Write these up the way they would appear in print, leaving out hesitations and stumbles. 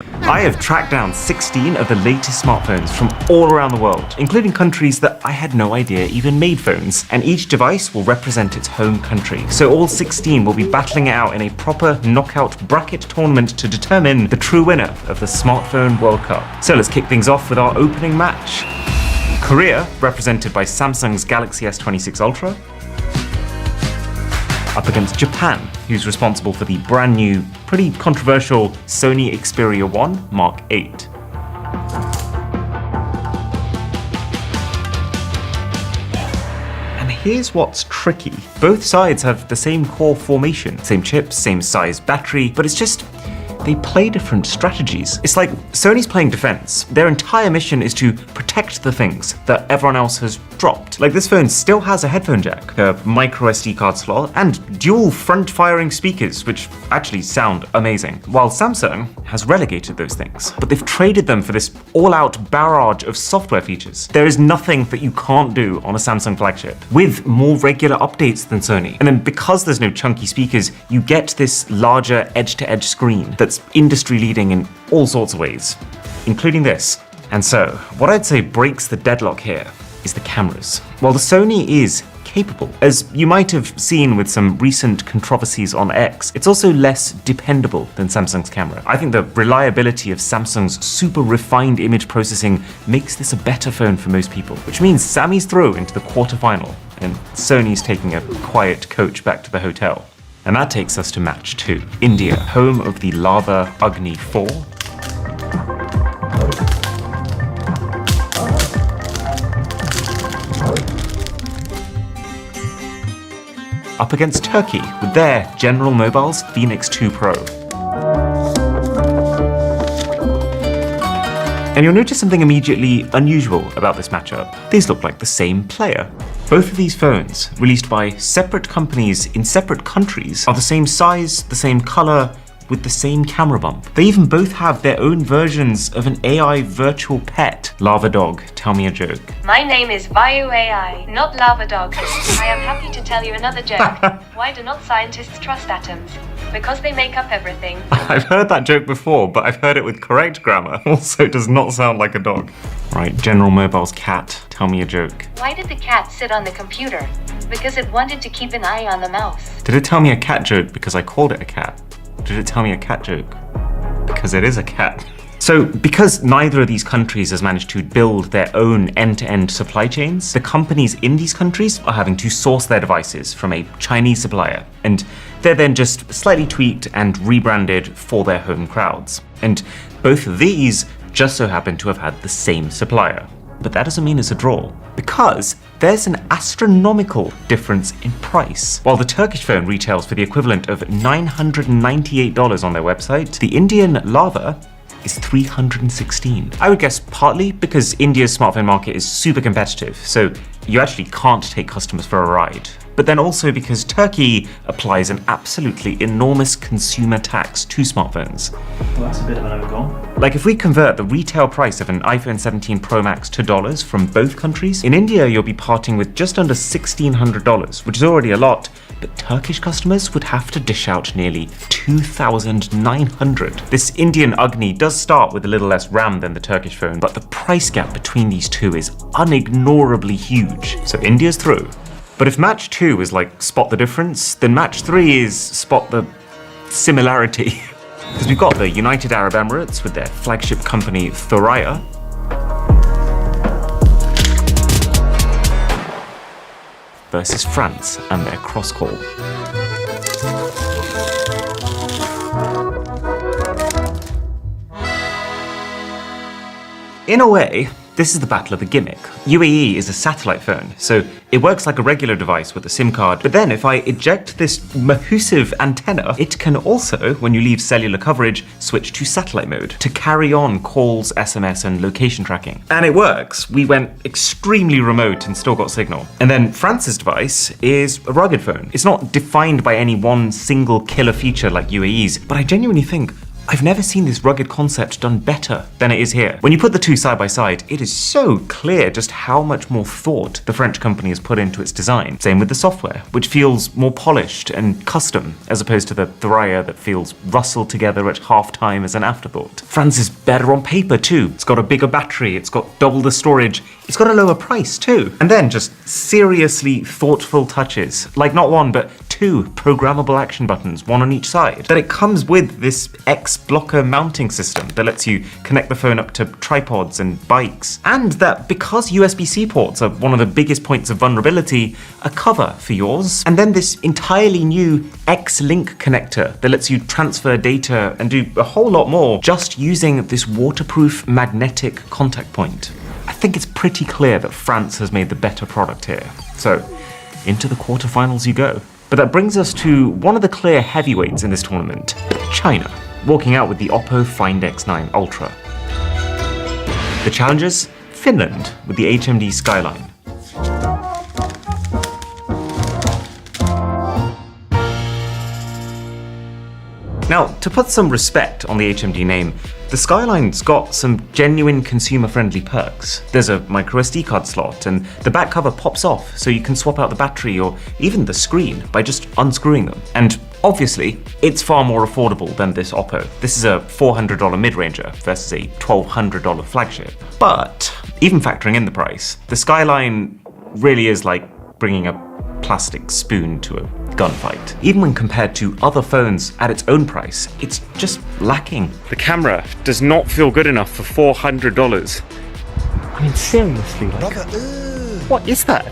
I have tracked down 16 of the latest smartphones from all around the world, including countries that I had no idea even made phones. And each device will represent its home country. So all 16 will be battling it out in a proper knockout bracket tournament to determine the true winner of the Smartphone World Cup. So let's kick things off with our opening match. Korea, represented by Samsung's Galaxy S26 Ultra, up against Japan, who's responsible for the brand new, pretty controversial Sony Xperia 1 Mark 8. And here's what's tricky. Both sides have the same core formation, same chips, same size battery, but it's just they play different strategies. It's like Sony's playing defense. Their entire mission is to protect the things that everyone else has dropped. Like, this phone still has a headphone jack, a micro SD card slot, and dual front-firing speakers, which actually sound amazing. While Samsung has relegated those things, but they've traded them for this all-out barrage of software features. There is nothing that you can't do on a Samsung flagship, with more regular updates than Sony. And then because there's no chunky speakers, you get this larger edge-to-edge screen that's industry-leading in all sorts of ways, including this. And so, what I'd say breaks the deadlock here is the cameras. While the Sony is capable, as you might have seen with some recent controversies on X, it's also less dependable than Samsung's camera. I think the reliability of Samsung's super refined image processing makes this a better phone for most people, which means Sammy's through into the quarterfinal, and Sony's taking a quiet coach back to the hotel. And that takes us to match 2. India, home of the Lava Agni 4. Up against Turkey with their General Mobile's Phoenix 2 Pro. And you'll notice something immediately unusual about this matchup. These look like the same player. Both of these phones, released by separate companies in separate countries, are the same size, the same color, with the same camera bump. They even both have their own versions of an AI virtual pet. Lava Dog, tell me a joke. My name is Vayu AI, not Lava Dog. I am happy to tell you another joke. Why do not scientists trust atoms? Because they make up everything. I've heard that joke before, but I've heard it with correct grammar. Also, it does not sound like a dog. Right, General Mobile's cat, tell me a joke. Why did the cat sit on the computer? Because it wanted to keep an eye on the mouse. Did it tell me a cat joke because I called it a cat? Did it tell me a cat joke? Because it is a cat. So, because neither of these countries has managed to build their own end-to-end supply chains, the companies in these countries are having to source their devices from a Chinese supplier, and they're then just slightly tweaked and rebranded for their home crowds. And both of these just so happen to have had the same supplier. But that doesn't mean it's a draw, because there's an astronomical difference in price. While the Turkish phone retails for the equivalent of $998 on their website, the Indian Lava is $316. I would guess partly because India's smartphone market is super competitive, so you actually can't take customers for a ride. But then also because Turkey applies an absolutely enormous consumer tax to smartphones. Well, that's a bit of an overgone. Like, if we convert the retail price of an iPhone 17 Pro Max to dollars from both countries, in India you'll be parting with just under $1,600, which is already a lot, but Turkish customers would have to dish out nearly $2,900. This Indian Agni does start with a little less RAM than the Turkish phone, but the price gap between these two is unignorably huge, so India's through. But if match 2 is like spot the difference, then match 3 is spot the similarity. Because we've got the United Arab Emirates with their flagship company Thuraya, versus France and their Crosscall. In a way, this is the battle of the gimmick. UAE is a satellite phone, so it works like a regular device with a SIM card. But then if I eject this massive antenna, it can also, when you leave cellular coverage, switch to satellite mode to carry on calls, SMS, and location tracking. And it works. We went extremely remote and still got signal. And then France's device is a rugged phone. It's not defined by any one single killer feature like UAE's, but I genuinely think I've never seen this rugged concept done better than it is here. When you put the two side by side, it is so clear just how much more thought the French company has put into its design. Same with the software, which feels more polished and custom, as opposed to the Thuraya that feels rustled together at half time as an afterthought. France is better on paper too. It's got a bigger battery, it's got double the storage, it's got a lower price too. And then just seriously thoughtful touches, like not one but two programmable action buttons, one on each side. That it comes with this X-blocker mounting system that lets you connect the phone up to tripods and bikes. And that because USB-C ports are one of the biggest points of vulnerability, a cover for yours. And then this entirely new X-Link connector that lets you transfer data and do a whole lot more just using this waterproof magnetic contact point. I think it's pretty clear that France has made the better product here. So, into the quarterfinals you go. But that brings us to one of the clear heavyweights in this tournament, China, walking out with the Oppo Find X9 Ultra. The challengers, Finland, with the HMD Skyline. Now, to put some respect on the HMD name, the Skyline's got some genuine consumer-friendly perks. There's a microSD card slot, and the back cover pops off so you can swap out the battery or even the screen by just unscrewing them. And obviously, it's far more affordable than this Oppo. This is a $400 mid-ranger versus a $1,200 flagship. But even factoring in the price, the Skyline really is like bringing a plastic spoon to a gunfight. Even when compared to other phones at its own price, it's just lacking. The camera does not feel good enough for $400. I mean, seriously, like, what is that?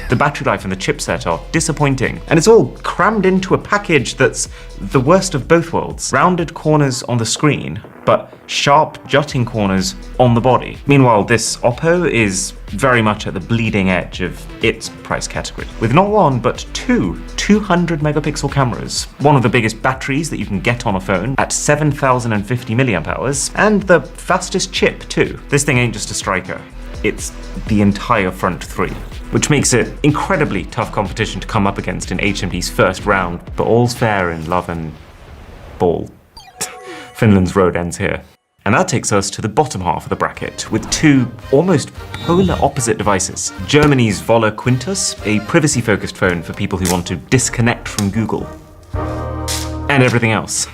The battery life and the chipset are disappointing, and it's all crammed into a package that's the worst of both worlds. Rounded corners on the screen, but sharp jutting corners on the body. Meanwhile, this Oppo is very much at the bleeding edge of its price category, with not one, but two 200 megapixel cameras, one of the biggest batteries that you can get on a phone at 7,050 milliamp hours, and the fastest chip too. This thing ain't just a striker, it's the entire front three, which makes it incredibly tough competition to come up against in HMD's first round, but all's fair in love and ball. Finland's road ends here. And that takes us to the bottom half of the bracket, with two almost polar opposite devices. Germany's Voller Quintus, a privacy-focused phone for people who want to disconnect from Google. And everything else.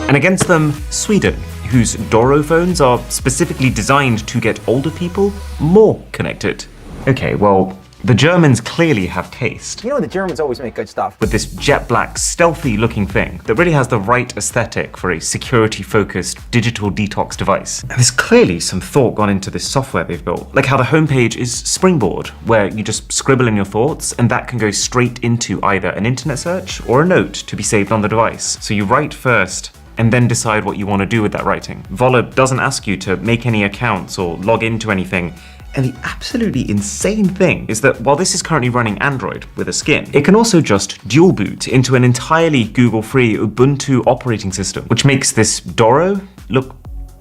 And against them, Sweden, whose Doro phones are specifically designed to get older people more connected. Okay, well, the Germans clearly have taste. You know the Germans always make good stuff. With this jet black, stealthy looking thing that really has the right aesthetic for a security-focused digital detox device. And there's clearly some thought gone into this software they've built, like how the homepage is Springboard, where you just scribble in your thoughts and that can go straight into either an internet search or a note to be saved on the device. So you write first, and then decide what you want to do with that writing. Voller doesn't ask you to make any accounts or log into anything. And the absolutely insane thing is that while this is currently running Android with a skin, it can also just dual boot into an entirely Google-free Ubuntu operating system, which makes this Doro look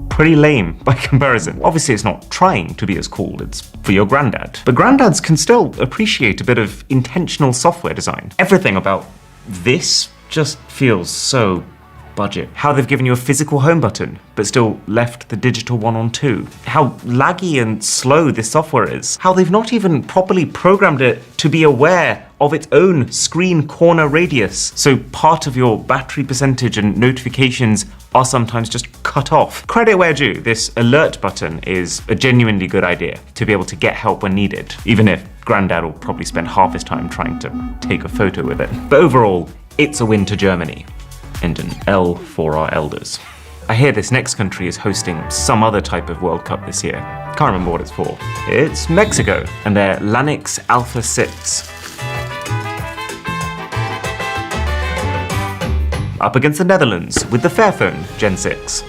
pretty lame by comparison. Obviously, it's not trying to be as cool, it's for your granddad. But granddads can still appreciate a bit of intentional software design. Everything about this just feels so budget. How they've given you a physical home button, but still left the digital one on too. How laggy and slow this software is. How they've not even properly programmed it to be aware of its own screen corner radius. So part of your battery percentage and notifications are sometimes just cut off. Credit where due, this alert button is a genuinely good idea to be able to get help when needed, even if Granddad will probably spend half his time trying to take a photo with it. But overall, it's a win to Germany. And an L for our elders. I hear this next country is hosting some other type of World Cup this year. Can't remember what it's for. It's Mexico and their Lanix Alpha 6. Up against the Netherlands with the Fairphone Gen 6.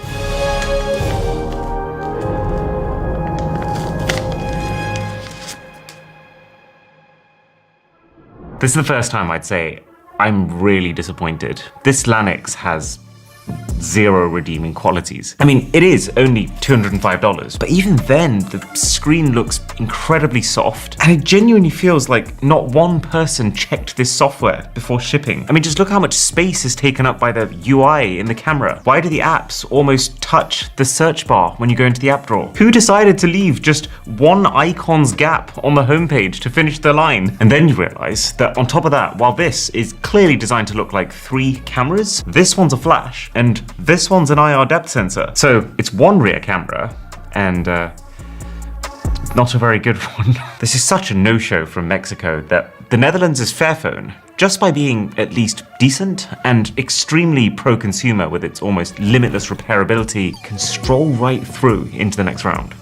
This is the first time I'd say I'm really disappointed. This Lanix has zero redeeming qualities. I mean, it is only $205, but even then, the screen looks incredibly soft, and it genuinely feels like not one person checked this software before shipping. I mean, just look how much space is taken up by the UI in the camera. Why do the apps almost touch the search bar when you go into the app drawer? Who decided to leave just one icon's gap on the homepage to finish the line? And then you realize that on top of that, while this is clearly designed to look like 3 cameras, this one's a flash and this one's an IR depth sensor. So it's one rear camera and not a very good one. This is such a no-show from Mexico that the Netherlands' Fairphone, just by being at least decent and extremely pro-consumer with its almost limitless repairability, can stroll right through into the next round.